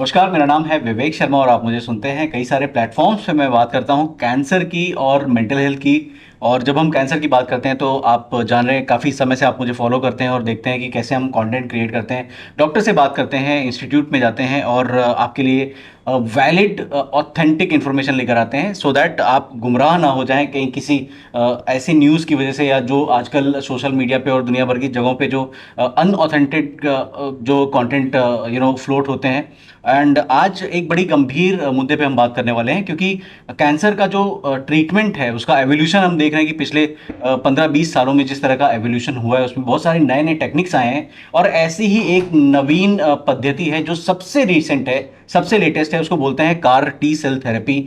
नमस्कार, मेरा नाम है विवेक शर्मा और आप मुझे सुनते हैं कई सारे प्लेटफॉर्म्स पे। मैं बात करता हूँ कैंसर की और मेंटल हेल्थ की। और जब हम कैंसर की बात करते हैं तो आप जान रहे हैं, काफ़ी समय से आप मुझे फॉलो करते हैं और देखते हैं कि कैसे हम कंटेंट क्रिएट करते हैं, डॉक्टर से बात करते हैं, इंस्टीट्यूट में जाते हैं और आपके लिए वैलिड ऑथेंटिक इन्फॉर्मेशन लेकर आते हैं, सो दैट आप गुमराह ना हो जाएं कहीं किसी ऐसी न्यूज़ की वजह से, या जो आजकल सोशल मीडिया पे और दुनिया भर की जगहों पे जो अनऑथेंटिक जो कंटेंट फ्लोट होते हैं। एंड आज एक बड़ी गंभीर मुद्दे पे हम बात करने वाले हैं, क्योंकि कैंसर का जो ट्रीटमेंट है उसका एवोल्यूशन हम देख रहे हैं कि पिछले 15-20 सालों में जिस तरह का एवोल्यूशन हुआ है उसमें बहुत सारे नए नए टेक्निक्स आए हैं। और ऐसी ही एक नवीन पद्धति है जो सबसे रिसेंट है, सबसे लेटेस्ट है, उसको बोलते हैं कार टी सेल थेरेपी।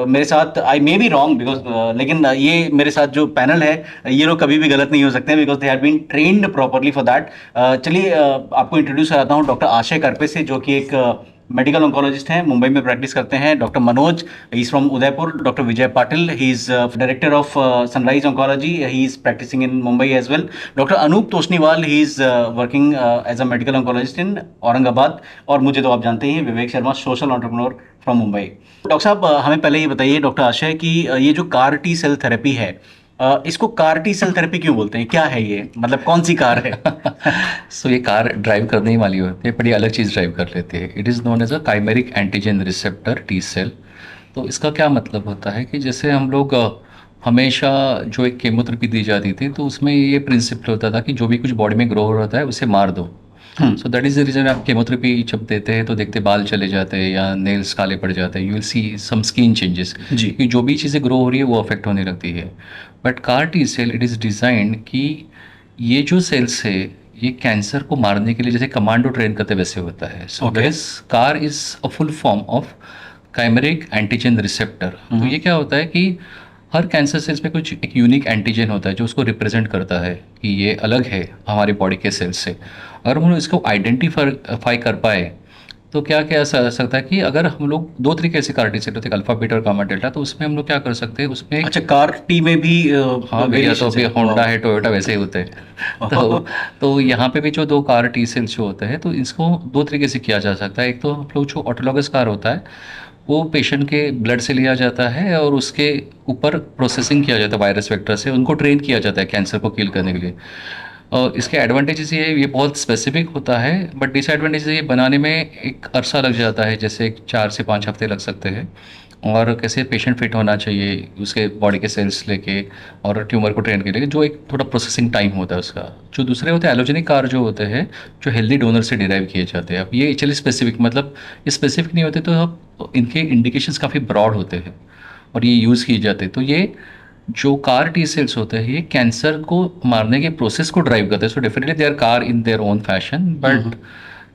मेरे साथ, I may be wrong because, लेकिन ये मेरे साथ जो पैनल है ये लोग कभी भी गलत नहीं हो सकते, because they have been trained properly for that. चलिए आपको इंट्रोड्यूस कराता हूँ डॉक्टर आशय करपे से, जो कि एक मेडिकल ऑन्कोलॉजिस्ट हैं, मुंबई में प्रैक्टिस करते हैं। Doctor Manoj, he is from Udaipur. Doctor Vijay Patil, he is director of sunrise oncology, he is practicing in Mumbai as well. Doctor Anoop Toshniwal, he is working as a medical oncologist in Aurangabad. और मुझे तो आप जानते ही हैं, Vivek Sharma, social entrepreneur from Mumbai. Doctor साहब, हमें पहले ये बताइए डॉक्टर आशय कि ये जो कार टी सेल थेरेपी है, इसको कार टी सेल थेरेपी क्यों बोलते हैं? क्या है ये, मतलब कौन सी कार है? सो ये कार ड्राइव करने ही वाली होती है, बड़ी अलग चीज़ ड्राइव कर लेती है। It is known as a chimeric antigen receptor T cell. तो इसका क्या मतलब होता है कि जैसे हम लोग हमेशा जो एक केमोथेरेपी दी जाती थी, तो उसमें ये प्रिंसिपल होता था कि जो भी कुछ बॉडी में ग्रो हो रहा है उसे मार दो। Hmm. So that is the reason आप केमोथेरेपी जब देते हैं तो देखते बाल चले जाते हैं या नेल्स काले पड़ जाते हैं, you will see some skin changes, जी। क्योंकि जो भी चीज़ें ग्रो हो रही है वो अफेक्ट होने लगती है। But CAR T cell it is designed कि ये जो सेल्स है ये कैंसर को मारने के लिए जैसे कमांडो ट्रेन करते वैसे होता है। So that okay. Is car is a full form of chimeric antigen receptor. तो ये क्या होता है कि हर कैंसर सेल्स में कुछ एक यूनिक एंटीजन होता है जो उसको रिप्रेजेंट करता है कि ये अलग है हमारे बॉडी के सेल्स से। अगर हम लोग इसको आइडेंटिफाई कर पाए तो क्या क्या ऐसा हो सकता है कि अगर हम लोग दो तरीके से कार टी सेल होते हैं, अल्फा बीटा और गामा डेल्टा, तो उसमें हम लोग क्या कर सकते हैं उसमें एक। अच्छा, कार टी में भी हाँ भैया, तो वेरिएशंस अभी है? होंडा वाह। है, टोयोटा वैसे ही होते हैं। तो यहाँ पे भी जो दो कार टी सेल्स जो होते हैं तो इसको दो तरीके से किया जा सकता है। एक तो हम लोग जो ऑटोलॉगस कार होता है वो पेशेंट के ब्लड से लिया जाता है और उसके ऊपर प्रोसेसिंग किया जाता है वायरस वेक्टर से, उनको ट्रेन किया जाता है कैंसर को किल करने के लिए। और इसके एडवांटेजेस ये बहुत स्पेसिफिक होता है, बट डिसएडवांटेजेस ये बनाने में एक अरसा लग जाता है, जैसे 4 से 5 हफ्ते लग सकते हैं। और कैसे पेशेंट फिट होना चाहिए उसके बॉडी के सेल्स लेके और ट्यूमर को ट्रेन के लिए, जो एक थोड़ा प्रोसेसिंग टाइम होता है उसका। जो दूसरे होते हैं एलोजेनिक कार जो होते हैं, जो हेल्दी डोनर से डिराइव किए जाते हैं। अब ये एक्चुअली स्पेसिफिक, मतलब ये स्पेसिफिक नहीं होते, तो अब इनके इंडिकेशंस काफ़ी ब्रॉड होते हैं और ये यूज़ किए जाते हैं। तो ये जो कार टी सेल्स होते हैं ये कैंसर को मारने के प्रोसेस को ड्राइव करते हैं। So definitely they are CAR in their own fashion, but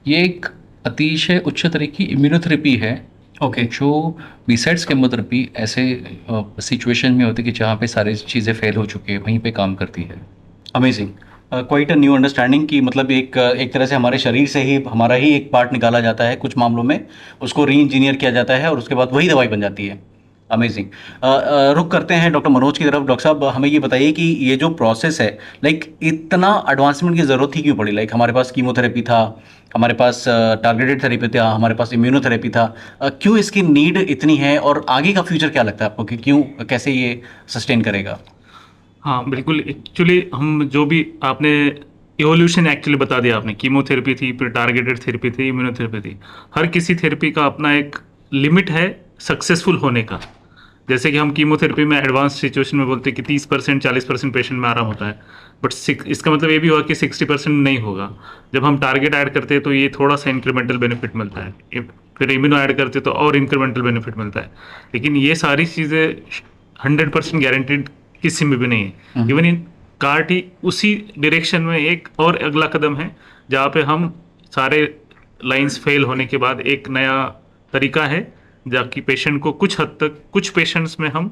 ये एक अतिशय उच्च तरह की इम्यूनोथेरेपी है ओके। जो बिसाइड्स केमोथेरेपी ऐसे सिचुएशन में होती है कि जहाँ पे सारी चीज़ें फेल हो चुकी है वहीं पे काम करती है। Amazing. Quite a new understanding कि मतलब एक तरह से हमारे शरीर से ही हमारा ही एक पार्ट निकाला जाता है कुछ मामलों में, उसको री इंजीनियर किया जाता है और उसके बाद वही दवाई बन जाती है। अमेजिंग। रुक करते हैं डॉक्टर मनोज की तरफ। डॉक्टर साहब, हमें ये बताइए कि ये जो प्रोसेस है, लाइक इतना एडवांसमेंट की ज़रूरत थी क्यों पड़ी? लाइक हमारे पास कीमोथेरेपी था, हमारे पास टारगेटेड थेरेपी था, हमारे पास इम्यूनोथेरेपी था। क्यों इसकी नीड इतनी है और आगे का फ्यूचर क्या लगता है आपको कि क्यों, कैसे ये सस्टेन करेगा? हाँ, बिल्कुल। एक्चुअली हम जो भी आपने इवोल्यूशन एक्चुअली बता दिया आपने, कीमोथेरेपी थी, फिर टारगेटेड थेरेपी थी, इम्यूनोथेरेपी थी। हर किसी थेरेपी का अपना एक लिमिट है सक्सेसफुल होने का। जैसे कि हम कीमोथेरेपी में एडवांस सिचुएशन में बोलते हैं कि 30% 40% पेशेंट में आराम होता है, बट इसका मतलब ये भी हुआ कि 60% नहीं होगा। जब हम टारगेट ऐड करते हैं तो ये थोड़ा सा इंक्रीमेंटल बेनिफिट मिलता है, फिर इम्यूनो ऐड करते हैं तो और इंक्रीमेंटल बेनिफिट मिलता है। लेकिन ये सारी चीज़ें 100% गारंटीड किसी में भी नहीं है। इवन इन कार टी उसी डायरेक्शन में एक और अगला कदम है, जहाँ पे हम सारे लाइंस फेल होने के बाद एक नया तरीका है, जबकि पेशेंट को कुछ हद तक कुछ पेशेंट्स में हम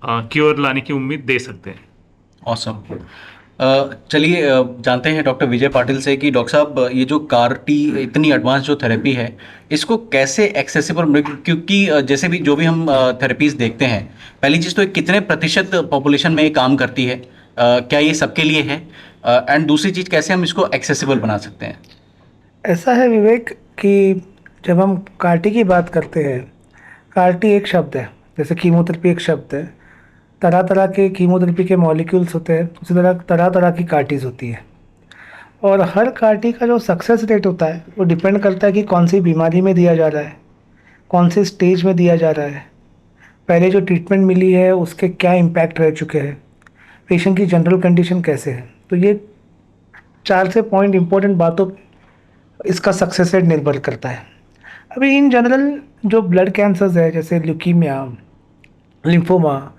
क्योर लाने की उम्मीद दे सकते हैं। ऑसम। चलिए जानते हैं डॉक्टर विजय पाटिल से कि डॉक्टर साहब, ये जो कार टी इतनी एडवांस जो थेरेपी है, इसको कैसे एक्सेसिबल, क्योंकि जैसे भी जो भी हम थेरेपीज देखते हैं, पहली चीज़ तो ये कितने प्रतिशत पॉपुलेशन में ये काम करती है, क्या ये सबके लिए है, एंड दूसरी चीज़ कैसे हम इसको एक्सेसिबल बना सकते हैं? ऐसा है विवेक कि जब हम कार्टी की बात करते हैं, कार्टी एक शब्द है, जैसे कीमोथेरेपी एक शब्द है। तरह तरह के कीमोथेरेपी के मॉलिक्यूल्स होते हैं, उसी तरह तरह तरह की कार्टीज होती है। और हर कार्टी का जो सक्सेस रेट होता है वो डिपेंड करता है कि कौन सी बीमारी में दिया जा रहा है, कौन से स्टेज में दिया जा रहा है, पहले जो ट्रीटमेंट मिली है उसके क्या इम्पैक्ट रह चुके हैं, पेशेंट की जनरल कंडीशन कैसे है। तो ये 4 से पॉइंट इंपॉर्टेंट बातों इसका सक्सेस रेट निर्भर करता है। अभी इन जनरल जो ब्लड कैंसर्स है, जैसे ल्यूकीमिया, लिम्फोमा,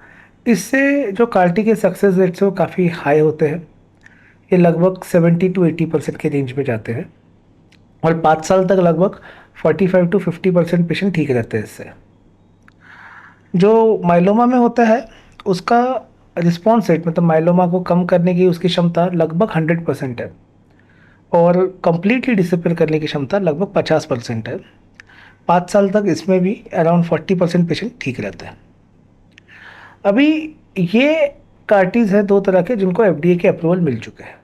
इससे जो कार्टी के सक्सेस रेट्स हैं वो काफ़ी हाई होते हैं। ये लगभग 70 to 80% के रेंज में जाते हैं और 5 साल तक लगभग 45 to 50% पेशेंट ठीक रहते हैं इससे। जो माइलोमा में होता है उसका रिस्पॉन्स रेट, मतलब माइलोमा को कम करने की उसकी क्षमता लगभग 100% है और कंप्लीटली डिसअपीयर करने की क्षमता लगभग 50% है। 5 साल तक इसमें भी अराउंड 40% पेशेंट ठीक रहते हैं। अभी ये कार्टीज़ है 2 तरह के जिनको FDA के अप्रूवल मिल चुके हैं।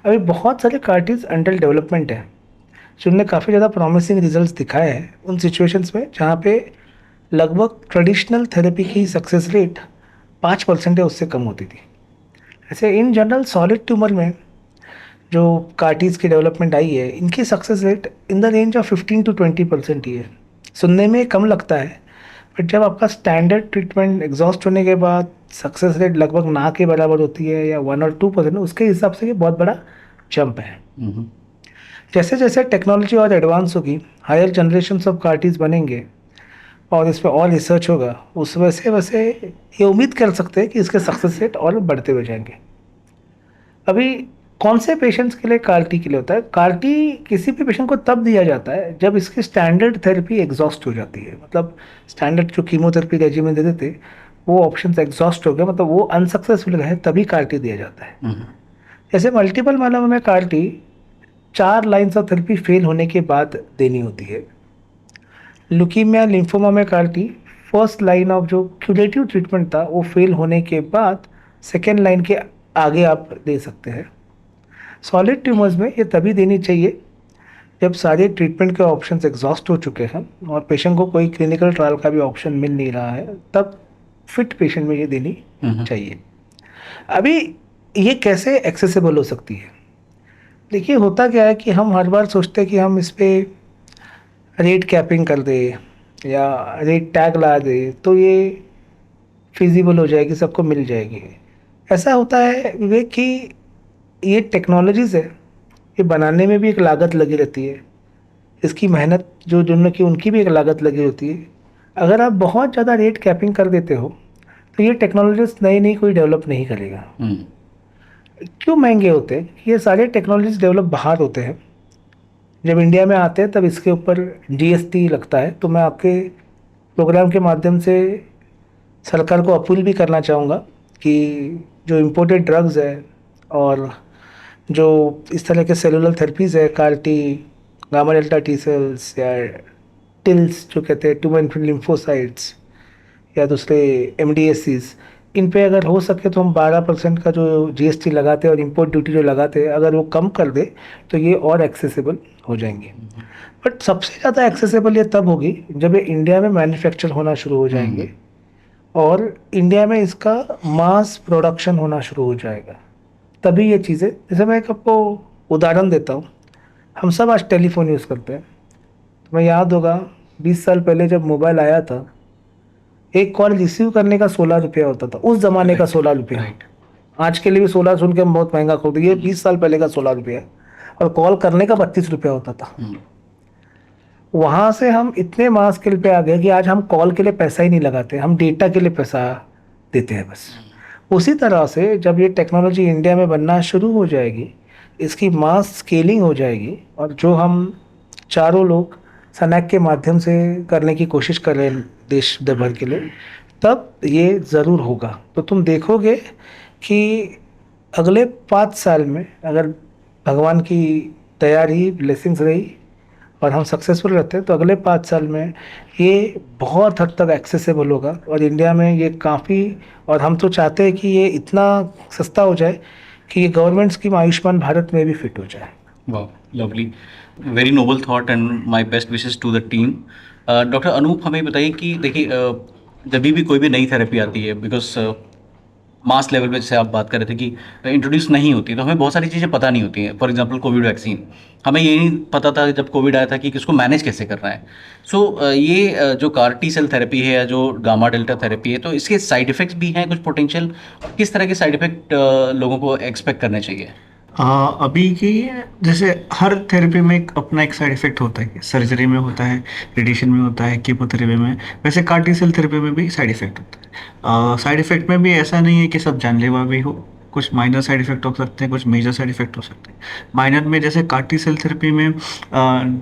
अभी बहुत सारे कार्टीज़ अंडर डेवलपमेंट है जिनने काफ़ी ज़्यादा प्रॉमिसिंग रिजल्ट्स दिखाए हैं उन सिचुएशंस में जहाँ पे लगभग ट्रेडिशनल थेरेपी की सक्सेस रेट 5% या उससे कम होती थी। ऐसे इन जनरल सॉलिड ट्यूमर में जो कार्टीज़ की डेवलपमेंट आई है, इनकी success rate in the range of 15 to 20% ही है। सुनने में कम लगता है, बट जब आपका स्टैंडर्ड ट्रीटमेंट एग्जॉस्ट होने के बाद सक्सेस रेट लगभग ना के बराबर होती है या 1 or 2%, उसके हिसाब से ये बहुत बड़ा जंप है। जैसे जैसे टेक्नोलॉजी और एडवांस होगी, हायर जनरेशन ऑफ कार्टीज़ बनेंगे और इस पर और रिसर्च होगा, उस वैसे वैसे ये उम्मीद कर सकते हैं कि इसके सक्सेस रेट और बढ़ते हुए जाएंगे। अभी कौन से पेशेंट्स के लिए कार्टी के लिए होता है? कार्टी किसी भी पेशेंट को तब दिया जाता है जब इसकी स्टैंडर्ड थेरेपी एग्जॉस्ट हो जाती है, मतलब स्टैंडर्ड जो कीमोथेरेपी रेजिमेंट देते थे वो ऑप्शंस एग्जॉस्ट हो गए, मतलब वो अनसक्सेसफुल रहे, तभी कार्टी दिया जाता है। जैसे मल्टीपल माइलोमा में CAR T 4 lines of therapy fail होने के बाद देनी होती है। ल्यूकीमिया, लिम्फोमा में कार्टी फर्स्ट लाइन ऑफ जो क्यूरेटिव ट्रीटमेंट था वो फेल होने के बाद सेकेंड लाइन के आगे आप दे सकते हैं। सॉलिड ट्यूमर्स में ये तभी देनी चाहिए जब सारे ट्रीटमेंट के ऑप्शंस एग्जॉस्ट हो चुके हैं और पेशेंट को कोई क्लिनिकल ट्रायल का भी ऑप्शन मिल नहीं रहा है, तब फिट पेशेंट में ये देनी चाहिए। अभी ये कैसे एक्सेसिबल हो सकती है? देखिए, होता क्या है कि हम हर बार सोचते हैं कि हम इस पर रेट कैपिंग कर दे या रेट टैग ला दे तो ये फिजिबल हो जाएगी, सबको मिल जाएगी। ऐसा होता है विवेक कि ये टेक्नोलॉजीज़ है, ये बनाने में भी एक लागत लगी रहती है, इसकी मेहनत जो जिनमें की उनकी भी एक लागत लगी होती है। अगर आप बहुत ज़्यादा रेट कैपिंग कर देते हो तो ये टेक्नोलॉजीज नई नई कोई डेवलप नहीं करेगा। क्यों महंगे होते हैं? ये सारे टेक्नोलॉजीज डेवलप बाहर होते हैं, जब इंडिया में आते हैं तब इसके ऊपर GST लगता है। तो मैं आपके प्रोग्राम के माध्यम से सरकार को अपील भी करना चाहूँगा कि जो इम्पोर्टेड ड्रग्स है और जो इस तरह के सेलुलर थेरेपीज़ है, CAR T, gamma delta T cells या टिल्स जो कहते हैं ट्यूमर इन्फिल्ड लिम्फोसाइट्स या दूसरे MDSCs, इन पे अगर हो सके तो हम 12% का जो GST लगाते हैं और इम्पोर्ट ड्यूटी जो लगाते हैं, अगर वो कम कर दे तो ये और एक्सेसिबल हो जाएंगे। बट सबसे ज़्यादा एक्सेसिबल ये तब होगी जब ये इंडिया में मैन्युफैक्चर होना शुरू हो जाएंगे और इंडिया में इसका मास प्रोडक्शन होना शुरू हो जाएगा, तभी ये चीज़ें। जैसे मैं एक आपको उदाहरण देता हूँ, हम सब आज टेलीफोन यूज़ करते हैं। तुम्हें याद होगा 20 साल पहले जब मोबाइल आया था, एक कॉल रिसीव करने का 16 रुपया होता था, उस ज़माने का 16 रुपया। आज के लिए भी 16 सुन के हम बहुत महंगा खोल दिए, 20 साल पहले का 16 रुपया, और कॉल करने का 32 रुपया होता था। वहाँ से हम इतने मास स्केल पे आ गए कि आज हम कॉल के लिए पैसा ही नहीं लगाते, हम डेटा के लिए पैसा देते हैं बस। उसी तरह से जब ये टेक्नोलॉजी इंडिया में बनना शुरू हो जाएगी, इसकी मास स्केलिंग हो जाएगी, और जो हम चारों लोग सनैक के माध्यम से करने की कोशिश कर रहे हैं देश भर के लिए, तब ये ज़रूर होगा। तो तुम देखोगे कि अगले 5 साल में अगर भगवान की तैयारी, ब्लेसिंग्स रही और हम सक्सेसफुल रहते हैं तो अगले 5 साल में ये बहुत हद तक एक्सेसिबल होगा और इंडिया में ये काफ़ी, और हम तो चाहते हैं कि ये इतना सस्ता हो जाए कि ये गवर्नमेंट स्कीम आयुष्मान भारत में भी फिट हो जाए। वाह, lovely. Very noble thought and my best wishes to the team. Doctor Anoop, हमें बताइए कि देखिए, जब भी कोई भी नई थेरेपी आती है, बिकॉज मास लेवल पे जैसे आप बात कर रहे थे कि इंट्रोड्यूस नहीं होती, तो हमें बहुत सारी चीज़ें पता नहीं होती हैं। फॉर एग्जांपल कोविड वैक्सीन, हमें ये नहीं पता था जब कोविड आया था कि किसको मैनेज कैसे करना है। सो ये जो कार टी सेल थेरेपी है या जो गामा डेल्टा थेरेपी है, तो इसके साइड इफ़ेक्ट्स भी हैं कुछ पोटेंशियल, और किस तरह के साइड इफ़ेक्ट लोगों को एक्सपेक्ट करने चाहिए? अभी की जैसे हर थेरेपी में एक अपना एक साइड इफेक्ट होता है, सर्जरी में होता है, रेडिएशन में होता है, कीमोथेरेपी में, वैसे कार टी सेल थेरेपी में भी साइड इफेक्ट होता है। साइड इफेक्ट में भी ऐसा नहीं है कि सब जानलेवा भी हो, कुछ माइनर साइड इफेक्ट हो सकते हैं, कुछ मेजर साइड इफेक्ट हो सकते हैं। माइनर में जैसे कार टी सेल थेरेपी में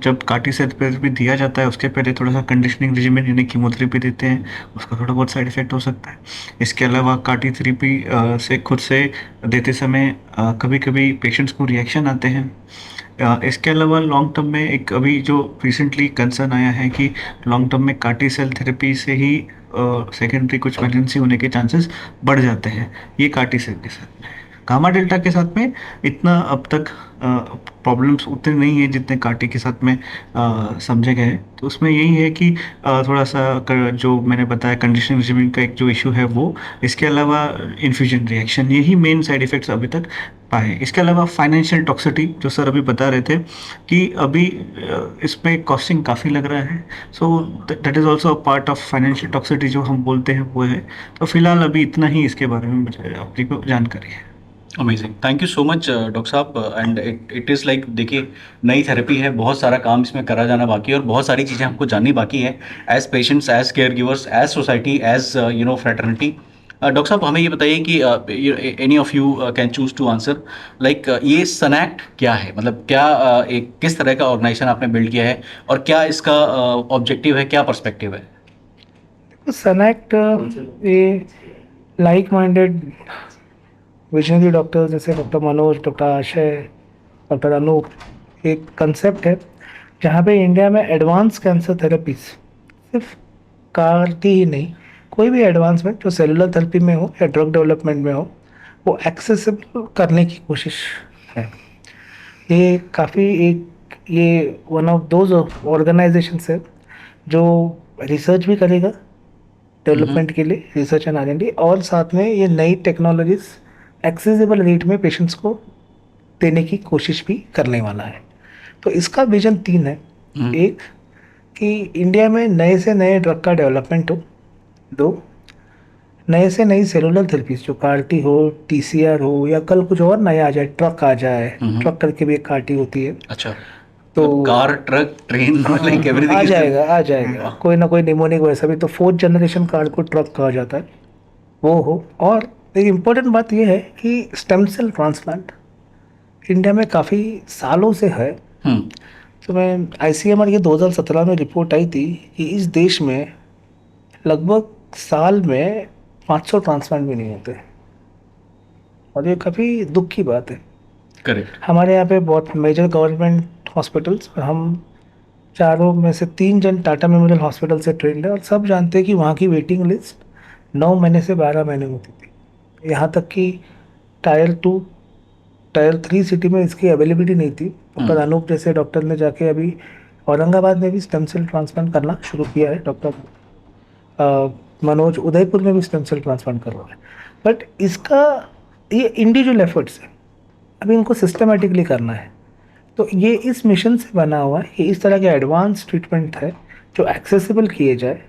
जब कार टी सेल थेरेपी दिया जाता है उसके पहले थोड़ा सा कंडीशनिंग रेजिमेन यानी कीमोथेरेपी देते हैं, उसका थोड़ा बहुत साइड इफेक्ट हो सकता है। इसके अलावा कार टी थेरेपी से खुद से देते समय कभी कभी पेशेंट्स को रिएक्शन आते हैं। इसके अलावा लॉन्ग टर्म में एक अभी जो रिसेंटली कंसर्न आया है कि लॉन्ग टर्म में कार टी सेल थेरेपी से ही सेकेंडरी कुछ मैलिग्नेंसी होने के चांसेस बढ़ जाते हैं, ये कार टी सेल के साथ में। गामा डेल्टा के साथ में इतना अब तक प्रॉब्लम्स उतने नहीं हैं जितने कार्टी के साथ में समझे गए हैं। तो उसमें यही है कि थोड़ा सा जो मैंने बताया कंडीशनिंग रिजिमिंग का एक जो इशू है वो, इसके अलावा इन्फ्यूजन रिएक्शन, यही मेन साइड इफ़ेक्ट्स अभी तक पाए। इसके अलावा फाइनेंशियल टॉक्सिटी जो सर अभी बता रहे थे कि अभी इसमें कॉस्टिंग काफ़ी लग रहा है, सो that is also a part of financial toxicity जो हम बोलते हैं वो है। तो फिलहाल अभी इतना ही इसके बारे में मुझे अपनी को जानकारी है। Amazing, thank you so much doctor साहब। एंड इट इज़ लाइक, देखिए, नई थेरेपी है, बहुत सारा काम इसमें करा जाना बाकी है और बहुत सारी चीज़ें हमको जाननी बाकी है, as patients, as caregivers, as society, as fraternity. Doctor साहब, हमें ये बताइए कि any of you can choose to answer, like ये सनैक्ट क्या है, मतलब क्या एक किस तरह का ऑर्गेनाइजेशन आपने बिल्ड किया है और क्या इसका ऑब्जेक्टिव है, क्या पर्सपेक्टिव है? सनैक्ट ये लाइक माइंडेड विजनरी डॉक्टर्स जैसे डॉक्टर मनोज, डॉक्टर आशय, डॉक्टर अनूप, एक कंसेप्ट है जहाँ पे इंडिया में एडवांस कैंसर थेरेपीज, सिर्फ कार टी ही नहीं, कोई भी एडवांसमेंट जो सेलुलर थेरेपी में हो या ड्रग डेवलपमेंट में हो, वो एक्सेसिबल करने की कोशिश है। ये काफ़ी एक ये वन ऑफ दोज ऑर्गेनाइजेशंस है जो रिसर्च भी करेगा डेवलपमेंट के लिए, रिसर्च एंड R&D, और साथ में ये नई टेक्नोलॉजीज एक्सेसिबल रेट में पेशेंट्स को देने की कोशिश भी करने वाला है। तो इसका विजन 3 है। एक, कि इंडिया में नए से नए ड्रग का डेवलपमेंट हो। 2, नए से नई सेलुलर थेरेपीज जो कार्टी हो, TCR हो, या कल कुछ और नया आ जाए, ट्रक आ जाए, ट्रक करके भी एक कार्टी होती है, अच्छा, तो car, truck, train, like everything आ जाएगा, आ जाएगा, कोई ना कोई निमोनिक वैसा भी, तो 4th जनरेशन कार को ट्रक कहा जाता है, वो हो। और एक इम्पोर्टेंट बात यह है कि स्टेम सेल ट्रांसप्लांट इंडिया में काफ़ी सालों से है। तो मैं ICMR की 2017 में रिपोर्ट आई थी कि इस देश में लगभग साल में 500 ट्रांसप्लांट भी नहीं होते, और ये काफ़ी दुख की बात है। करेक्ट। हमारे यहाँ पे बहुत मेजर गवर्नमेंट हॉस्पिटल्स, हम चारों में से 3 जन टाटा मेमोरियल हॉस्पिटल से ट्रेंड है, और सब जानते हैं कि वहाँ की वेटिंग लिस्ट 9 महीने से 12 महीने होती थी। यहाँ तक कि टायर 2, टायर 3 सिटी में इसकी अवेलेबिलिटी नहीं थी। डॉक्टर अनूप जैसे डॉक्टर ने जाके अभी औरंगाबाद में भी स्टेम सेल ट्रांसप्लांट करना शुरू किया है, डॉक्टर मनोज उदयपुर में भी स्टेम सेल ट्रांसप्लांट कर रहा है। बट इसका ये इंडिविजुअल एफर्ट्स है, अभी इनको सिस्टमेटिकली करना है। तो ये इस मिशन से बना हुआ है कि इस तरह के एडवांस ट्रीटमेंट है जो एक्सेसिबल किए जाए,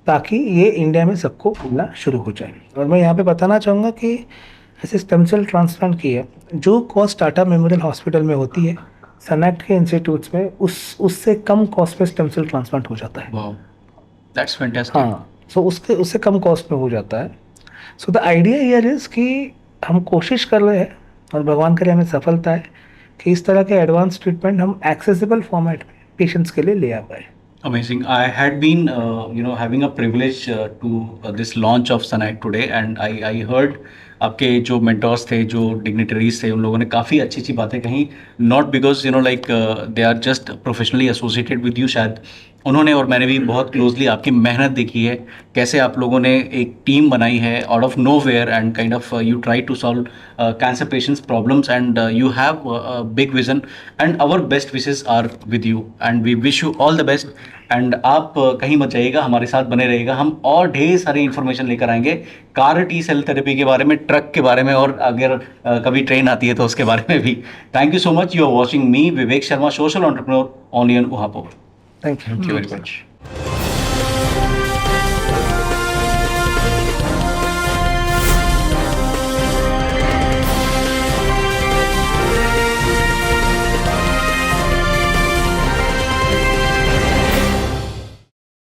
ताकि ये इंडिया में सबको मिलना शुरू हो जाए। और मैं यहाँ पे बताना चाहूँगा कि ऐसे स्टेम सेल ट्रांसप्लांट की है जो कॉस्ट टाटा मेमोरियल हॉस्पिटल में होती है, सनैक्ट के इंस्टीट्यूट्स में उससे कम कॉस्ट पे स्टेम सेल ट्रांसप्लांट हो जाता है। Wow, that's fantastic. हाँ, सो उससे कम कॉस्ट में हो जाता है। So the idea here is कि हम कोशिश कर रहे हैं, और भगवान करे हमें सफलता है, कि इस तरह के एडवांस ट्रीटमेंट हम एक्सेसिबल फॉर्मेट में पेशेंट्स के लिए ले आ पाए। Amazing. I had been, having a privilege to this launch of Sanac today, and I heard आपके जो mentors थे, जो dignitaries थे, उन लोगों ने काफ़ी अच्छी अच्छी बातें कही, not because they are just professionally associated with you, शायद उन्होंने और मैंने भी बहुत क्लोजली आपकी मेहनत देखी है, कैसे आप लोगों ने एक टीम बनाई है out of nowhere and kind of you try to solve cancer patients problems and you have big vision and our best wishes are with you and we wish you all the best. And आप कहीं मत जाइएगा, हमारे साथ बने रहिएगा, हम और ढेर सारी इन्फॉर्मेशन लेकर आएंगे कार टी सेल थेरेपी के बारे में, ट्रक के बारे में, और अगर कभी ट्रेन आती है तो उसके बारे में भी। Thank you so much, you are watching me Vivek Sharma, social entrepreneur, only on ऊहापोर। Thank you. Thank you very much.